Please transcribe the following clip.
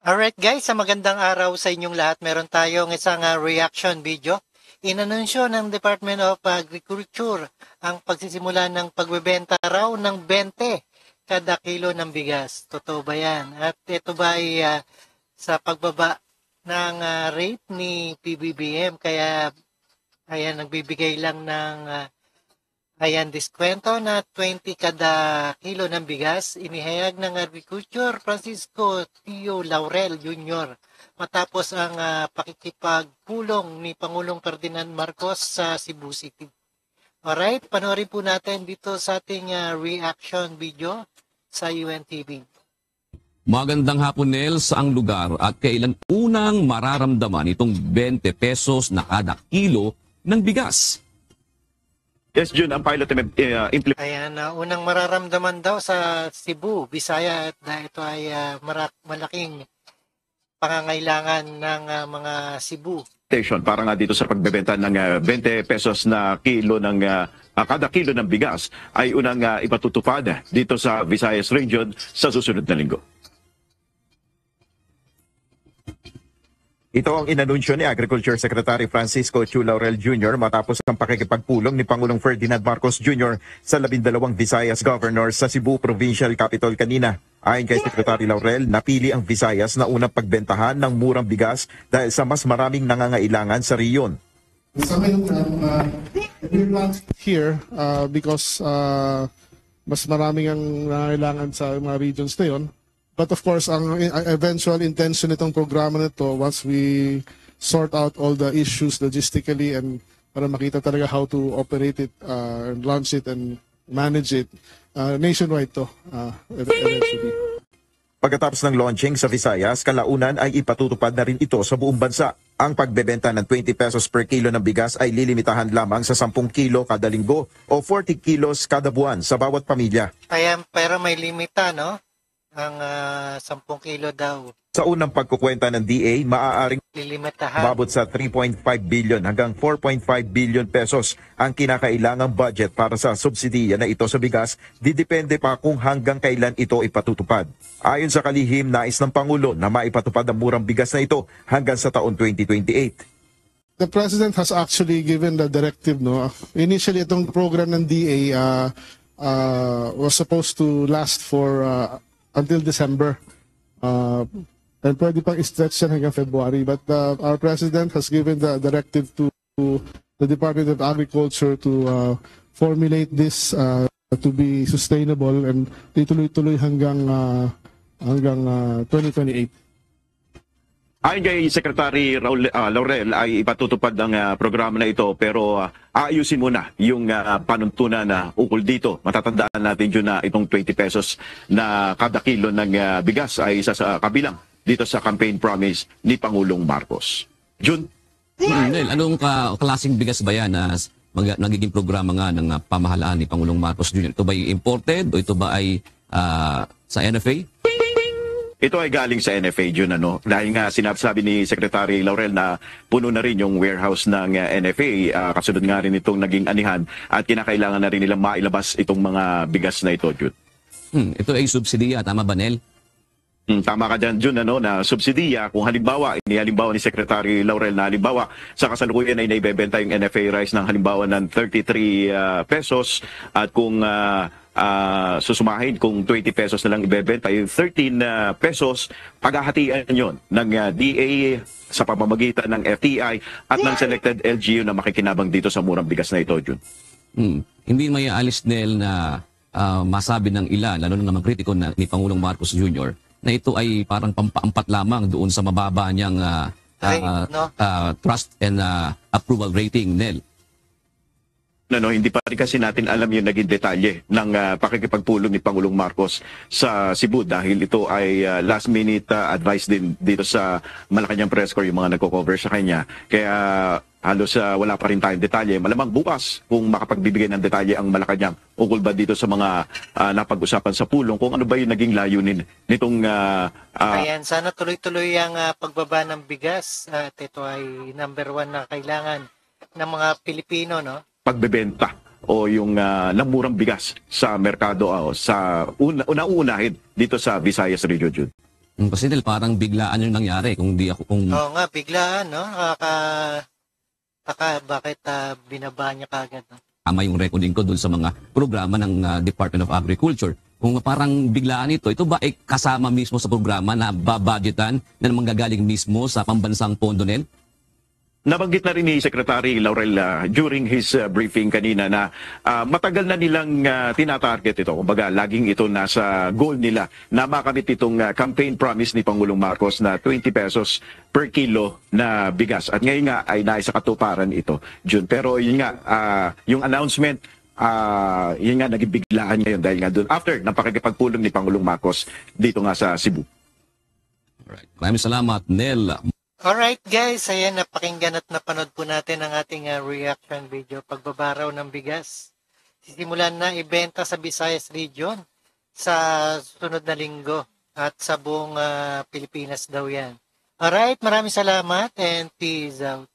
Alright guys, sa magandang araw sa inyong lahat. Meron tayong isang reaction video. Inanunsyo ng Department of Agriculture ang pagsisimula ng pagbebenta raw ng 20 kada kilo ng bigas. Totoo ba yan? At ito ba ay sa pagbaba ng rate ni PBBM? Kaya ayan, nagbibigay lang ng diskwento na 20 kada kilo ng bigas, inihayag ng Agriculture Francisco Tio Laurel Jr. matapos ang pakikipagpulong ni Pangulong Ferdinand Marcos sa Cebu City. Alright, panoorin po natin dito sa ating reaction video sa UNTV. Magandang hapon, Nel, saang lugar at kailan unang mararamdaman itong 20 pesos na kada kilo ng bigas? Yes, Jun, ang pilot implement. Ayan, unang mararamdaman daw sa Cebu, Bisaya, at ito ay malaking pangangailangan ng mga Cebu. Para nga dito sa pagbebenta ng 20 pesos na kilo ng kada kilo ng bigas ay unang ipatutupad dito sa Visayas Region sa susunod na linggo. Ito ang inanunsyo ni Agriculture Secretary Francisco Chu Laurel Jr. matapos ang pakikipagpulong ni Pangulong Ferdinand Marcos Jr. sa 12 Visayas governors sa Cebu Provincial Capital kanina. Ayon kay Secretary Laurel, napili ang Visayas na unang pagbentahan ng murang bigas dahil sa mas maraming nangangailangan sa riyon. Here because mas maraming ang nangangailangan sa mga regions na yun. But of course, ang eventual intention nitong programa nito, once we sort out all the issues logistically and para makita talaga how to operate it, launch it and manage it, nationwide to eventually. Pagkatapos ng launching sa Visayas, kalaunan ay ipatutupad na rin ito sa buong bansa. Ang pagbebenta ng 20 pesos per kilo ng bigas ay lilimitahan lamang sa 10 kilo kada linggo o 40 kilos kada buwan sa bawat pamilya. Ayan, pero may limita, no? Ang 10 kilo daw. Sa unang pagkukwenta ng DA, maaaring Lilimitahan. babot sa 3.5 billion hanggang 4.5 billion pesos ang kinakailangang budget para sa subsidiya na ito sa bigas, didepende pa kung hanggang kailan ito ipatutupad. Ayon sa kalihim, nais ng Pangulo na maipatupad ang murang bigas na ito hanggang sa taon 2028. The President has actually given the directive, no? Initially, itong program ng DA was supposed to last for until December. And pwede pang stretch yan hanggang February. But our President has given the directive to the Department of Agriculture to formulate this to be sustainable and ituloy-tuloy hanggang 2028. Ayon kay Secretary Laurel ay ipatutupad ang programa na ito pero aayusin muna yung panuntunan na ukol dito. Matatandaan natin yun na itong 20 pesos na kada kilo ng bigas ay isa sa kabilang dito sa campaign promise ni Pangulong Marcos. Jun? Nel, anong klaseng bigas ba yan na nagiging programa nga ng pamahalaan ni Pangulong Marcos Jr.? Ito ba ay imported o ito ba ay sa NFA? Ito ay galing sa NFA, Jun, ano? Dahil nga sinasabi ni Secretary Laurel na puno na rin yung warehouse ng NFA. Kasunod nga rin itong naging anihan at kinakailangan na rin nilang mailabas itong mga bigas na ito, Jun. Ito ay subsidiya, tama ba, Nel? Tama ka dyan, Jun, ano, na subsidiya. Kung halimbawa ni Secretary Laurel na halimbawa sa kasalukuyan ay naibebenta yung NFA rice ng halimbawa ng 33 pesos at kung susumahin kung 20 pesos na lang ibebenta, yung 13 pesos, paghahatian yon ng DA sa pamamagitan ng FTI at ng selected LGU na makikinabang dito sa murang bigas na ito, Jun. Hindi may alis, Nel, na masabi ng ilan, lalo na mga kritiko ni Pangulong Marcos Jr., na ito ay parang pampaampat lamang doon sa mababa niyang trust and approval rating, Nel. Hindi pa rin kasi natin alam yung naging detalye ng pakikipagpulong ni Pangulong Marcos sa Cebu dahil ito ay last minute advice din dito sa Malacanang press corps yung mga nagko-cover sa kanya. Kaya halos wala pa rin tayong detalye. Malamang bukas kung makapagbibigay ng detalye ang Malacanang ukol ba dito sa mga napag-usapan sa pulong kung ano ba yung naging layunin nitong Ayan, sana tuloy-tuloy ang pagbaba ng bigas at ito ay number 1 na kailangan ng mga Pilipino, no? Pagbebenta o yung namurang bigas sa merkado sa una-unahin dito sa Visayas Region, Jun. Kasi Nel, parang biglaan yung nangyari. Kung di ako, kung Oo nga, biglaan, no? Bakit binaba niya kagad, no? tama yung recording ko doon sa mga programa ng Department of Agriculture. Kung parang biglaan ito ba ay kasama mismo sa programa na babudgetan na manggagaling mismo sa pambansang pondo, Nel? Nabanggit na rin ni Secretary Laurel during his briefing kanina na matagal na nilang tinatarget ito. Kumbaga, laging ito nasa goal nila na makamit itong campaign promise ni Pangulong Marcos na 20 pesos per kilo na bigas. At ngayon nga ay naisa katuparan ito, June. Pero yun nga, yung announcement, yun nga naging biglaan ngayon dahil nga doon after ng pakikipagpulong ni Pangulong Marcos dito nga sa Cebu. Alright. Maraming salamat, Nel. Alright guys, ayan, napakinggan at napanood po natin ang ating reaction video, pagbabaraw ng bigas. Sisimulan na ibenta sa Visayas region sa sunod na linggo at sa buong Pilipinas daw yan. Alright, maraming salamat and peace out.